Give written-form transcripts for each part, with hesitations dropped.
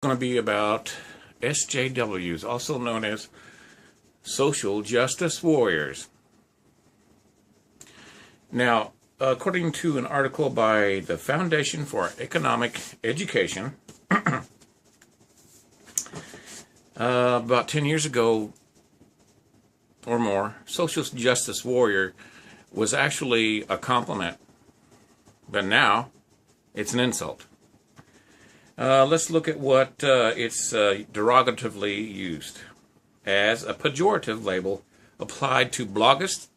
Going to be about SJWs, also known as social justice warriors. Now, according to an article by the Foundation for Economic Education, about 10 years ago or more, social justice warrior was actually a compliment, but now it's an insult. Let's look at what it's derogatively used as a pejorative label applied to blogists,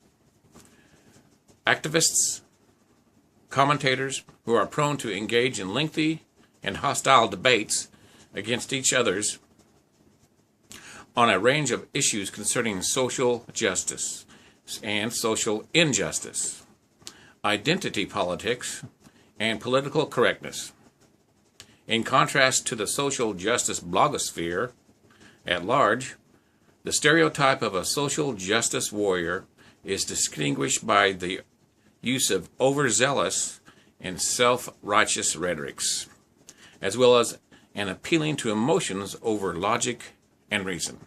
activists, commentators who are prone to engage in lengthy and hostile debates against each other's on a range of issues concerning social justice and social injustice, identity politics, and political correctness. In contrast to the social justice blogosphere at large, the stereotype of a social justice warrior is distinguished by the use of overzealous and self-righteous rhetorics, as well as an appealing to emotions over logic and reason.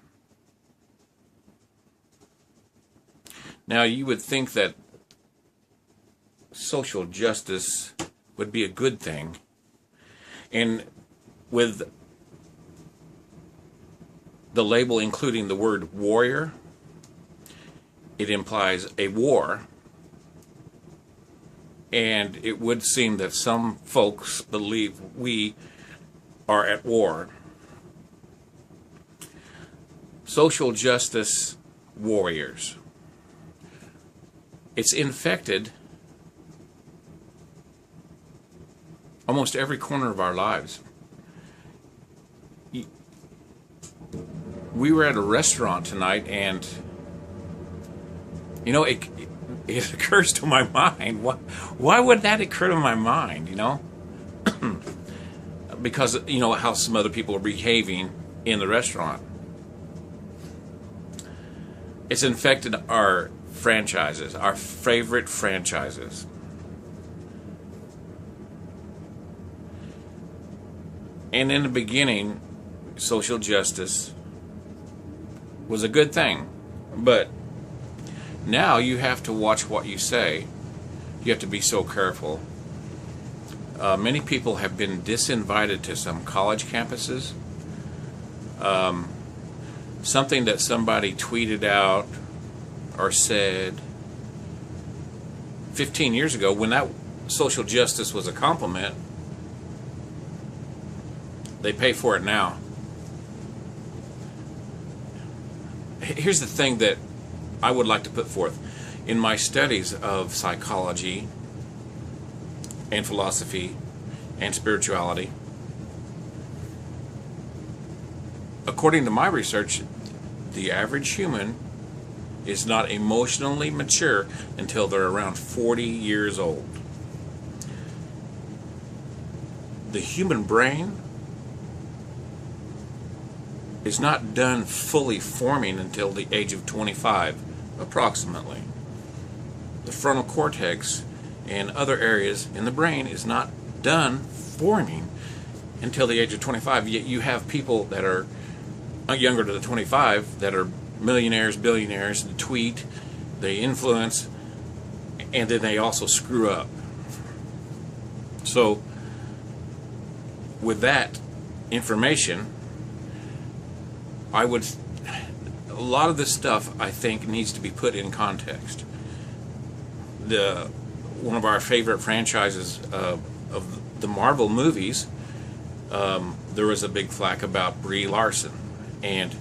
Now, you would think that social justice would be a good thing, and with the label including the word warrior, it implies a war, and it would seem that some folks believe we are at war. Social justice warriors. It's infected almost every corner of our lives. We were at a restaurant tonight, and it occurs to my mind, why would that occur to my mind, because how some other people are behaving in the restaurant. It's infected our franchises, our favorite franchises. And in the beginning, social justice was a good thing. But now you have to watch what you say. You have to be so careful. Many people have been disinvited to some college campuses. Something that somebody tweeted out or said 15 years ago, when that social justice was a compliment, they pay for it now. Here's the thing that I would like to put forth. In my studies of psychology and philosophy and spirituality, according to my research, the average human is not emotionally mature until they're around 40 years old. The human brain is not done fully forming until the age of 25, approximately. The frontal cortex and other areas in the brain is not done forming until the age of 25, yet you have people that are younger than 25 that are millionaires, billionaires, they tweet, they influence, and then they also screw up. So, with that information, a lot of this stuff, I think, needs to be put in context. One of our favorite franchises of the Marvel movies, there was a big flack about Brie Larson, and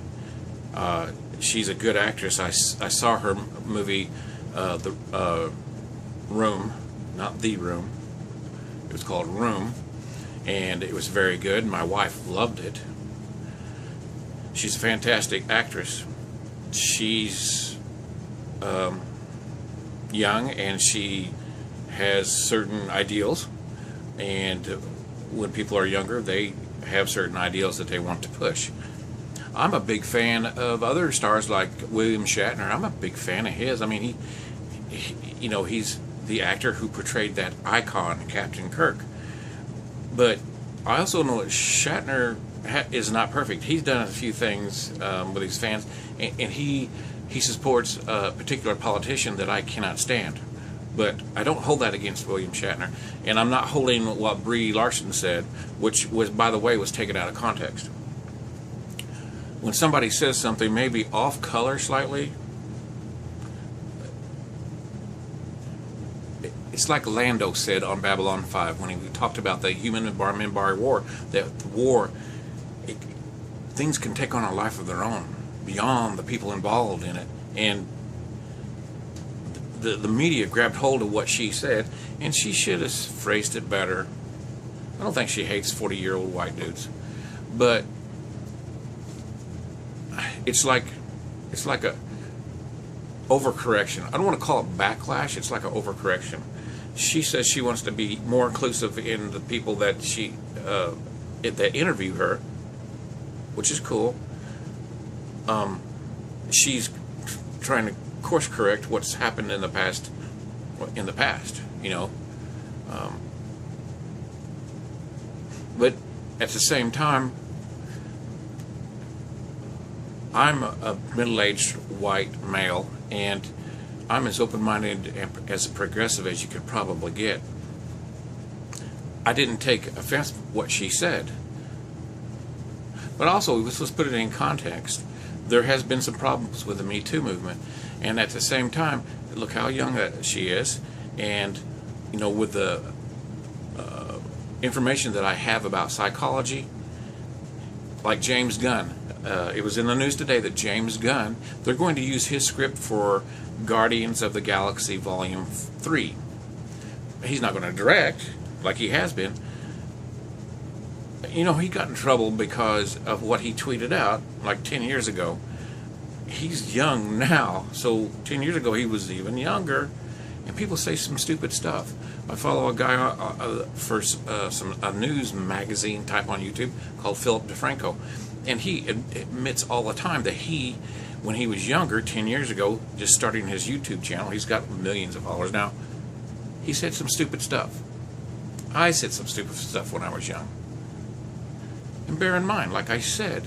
she's a good actress. I saw her movie, The Room, not The Room. It was called Room, and it was very good. My wife loved it. She's a fantastic actress. She's young, and she has certain ideals, and when people are younger, they have certain ideals that they want to push. I'm a big fan of other stars like William Shatner. I'm a big fan of his. I mean, he's the actor who portrayed that icon, Captain Kirk. But I also know that Shatner is not perfect. He's done a few things with his fans, and he supports a particular politician that I cannot stand. But I don't hold that against William Shatner, and I'm not holding what Brie Larson said, which was, by the way, was taken out of context. When somebody says something maybe off color slightly, it's like Lando said on Babylon 5 when he talked about the human and Minbar war, that war, things can take on a life of their own beyond the people involved in it. And the media grabbed hold of what she said, and she should have phrased it better. I don't think she hates 40-year-old white dudes, but it's like a overcorrection. I don't want to call it backlash. It's like an overcorrection. She says she wants to be more inclusive in the people that that interview her, which is cool. She's trying to course correct what's happened in the past. You know. But at the same time, I'm a middle-aged white male, and I'm as open-minded and as progressive as you could probably get. I didn't take offense to what she said. But also, let's put it in context. There has been some problems with the Me Too movement. And at the same time, look how young she is. And, you know, with the information that I have about psychology, like James Gunn. It was in the news today that James Gunn, they're going to use his script for Guardians of the Galaxy Volume 3. He's not going to direct like he has been. You know, he got in trouble because of what he tweeted out like 10 years ago. He's young now, so 10 years ago he was even younger, and people say some stupid stuff. I follow a guy for a news magazine type on YouTube called Philip DeFranco, and he admits all the time that when he was younger, 10 years ago, just starting his YouTube channel, he's got millions of followers now, he said some stupid stuff. I said some stupid stuff when I was young. And bear in mind, like I said,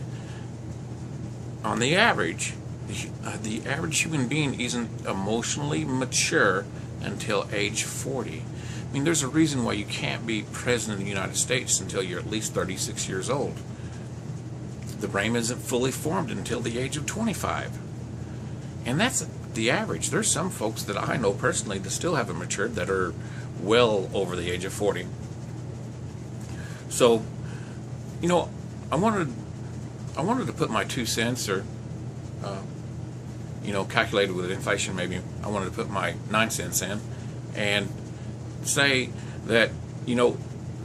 on the average human being isn't emotionally mature until age 40. I mean, there's a reason why you can't be president of the United States until you're at least 36 years old. The brain isn't fully formed until the age of 25. And that's the average. There's some folks that I know personally that still haven't matured that are well over the age of 40. So, you know, I wanted to put my 2 cents, or you know, calculated with inflation, maybe I wanted to put my 9 cents in and say that, you know,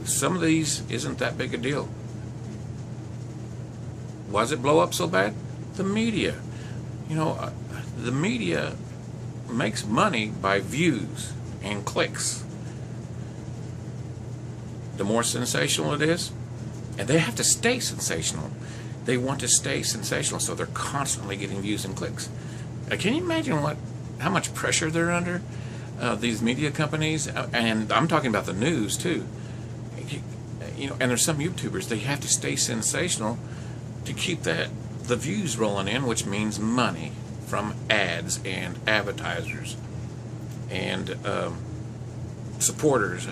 some of these isn't that big a deal. Why does it blow up so bad? The media. You know, the media makes money by views and clicks. The more sensational it is, and they have to stay sensational. They want to stay sensational, so they're constantly getting views and clicks. Can you imagine how much pressure they're under, these media companies? And I'm talking about the news too. You know, and there's some YouTubers, they have to stay sensational to keep the views rolling in, which means money from ads and advertisers and supporters,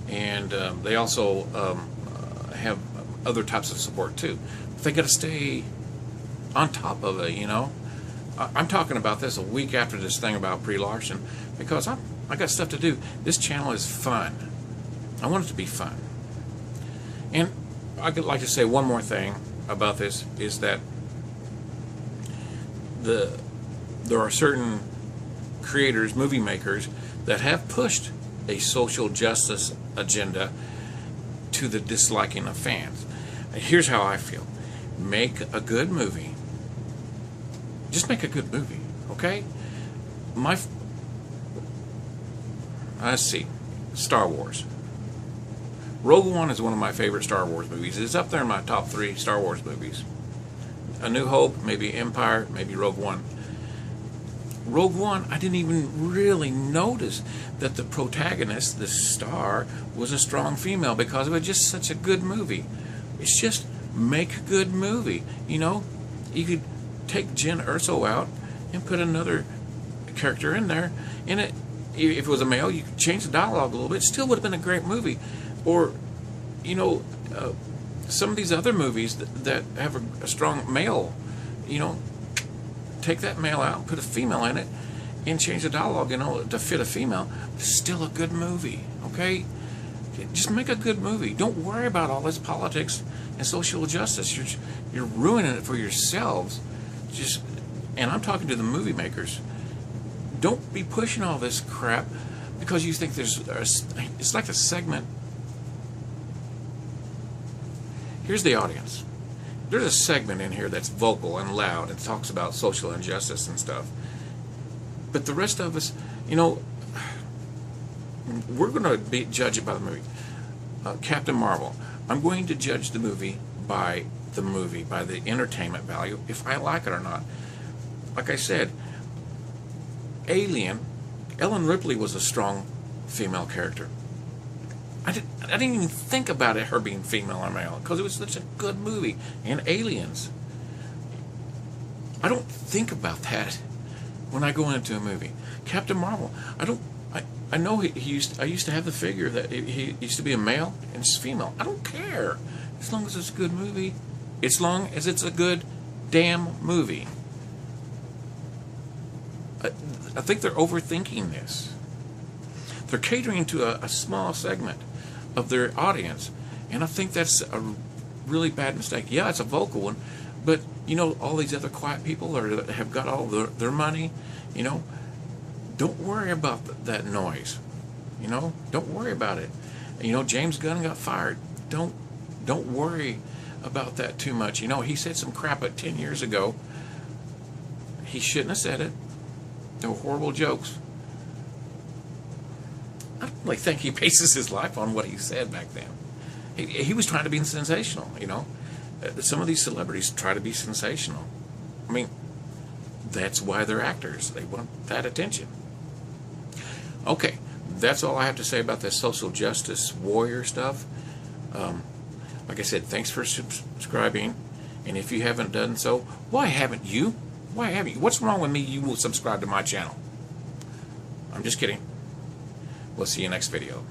and they also have other types of support too. They got to stay on top of it, you know. I'm talking about this a week after this thing about Brie Larson because I got stuff to do. This channel is fun. I want it to be fun. And I'd like to say one more thing about this is that there are certain creators, movie makers, that have pushed a social justice agenda to the disliking of fans. Here's how I feel. Make a good movie. Just make a good movie, okay? Let's see. Star Wars. Rogue One is one of my favorite Star Wars movies. It's up there in my top 3 Star Wars movies. A New Hope, maybe Empire, maybe Rogue One. Rogue One, I didn't even really notice that the protagonist, the star, was a strong female because it was just such a good movie. It's just Make a good movie. You know, you could take Jen Erso out and put another character in there. And if it was a male, you could change the dialogue a little bit. It still would have been a great movie. Or, you know, some of these other movies that have a strong male, you know, take that male out, put a female in it, and change the dialogue, you know, to fit a female. It's still a good movie, okay? Just make a good movie. Don't worry about all this politics and social justice. You're ruining it for yourselves. And I'm talking to the movie makers. Don't be pushing all this crap because you think it's like a segment. Here's the audience. There's a segment in here that's vocal and loud and talks about social injustice and stuff. But the rest of us, you know, we're going to be judged by the movie. Captain Marvel. I'm going to judge the movie, by the entertainment value, if I like it or not. Like I said, Alien, Ellen Ripley was a strong female character. I didn't even think about her being female or male because it was such a good movie. And Aliens. I don't think about that when I go into a movie. Captain Marvel. I know I used to have the figure that he used to be a male and it's female. I don't care as long as it's a good movie. As long as it's a good damn movie. I think they're overthinking this. They're catering to a small segment of their audience, and I think that's a really bad mistake. Yeah, it's a vocal one, but you know, all these other quiet people have got all their money. You know, don't worry about that noise. You know, don't worry about it. You know, James Gunn got fired. Don't worry about that too much. You know, he said some crap 10 years ago. He shouldn't have said it. They were horrible jokes. I don't really think he bases his life on what he said back then. He was trying to be sensational, you know. Some of these celebrities try to be sensational. I mean, that's why they're actors. They want that attention. Okay, that's all I have to say about this social justice warrior stuff. Like I said, thanks for subscribing. And if you haven't done so, why haven't you? Why haven't you? What's wrong with me? You will subscribe to my channel. I'm just kidding. We'll see you next video.